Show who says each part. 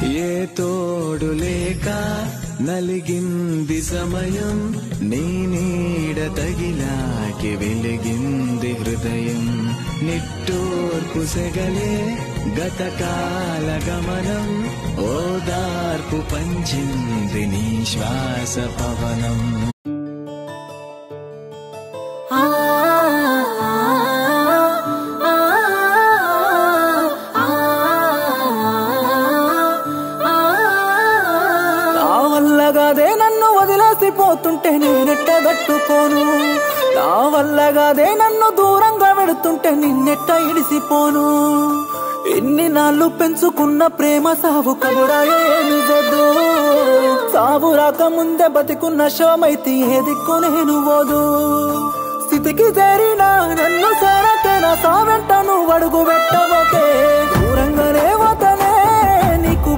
Speaker 1: ఏ తోడు లేక నలిగింది సమయం, నీ నీడ తగిలాకి వెలిగింది హృదయం. నిట్టూర్పు సెగలే గతకాల గమనం, ఓదార్పు పంచింది నీ శ్వాస పవనం.
Speaker 2: వల్లగాదే నన్ను వదిలేసిపోతుంటే నేనెట్ట తట్టుకోను, నా వల్లగాదే నన్ను దూరంగా వెడుతుంటే నిన్నెట్ట ఇడిసిపోను. ఎన్ని నాళ్ళు పెంచుకున్న ప్రేమ సావు కబురాయేమి జద్దు, సావు రాక ముందే బతికున్న శవమైతే ఏ దిక్కు నేను పోదు. స్థితికి చేరిన నన్ను సేరకే నా సావెంట నువ్వు అడుగు పెట్టబోకే, దూరంగానే పోతే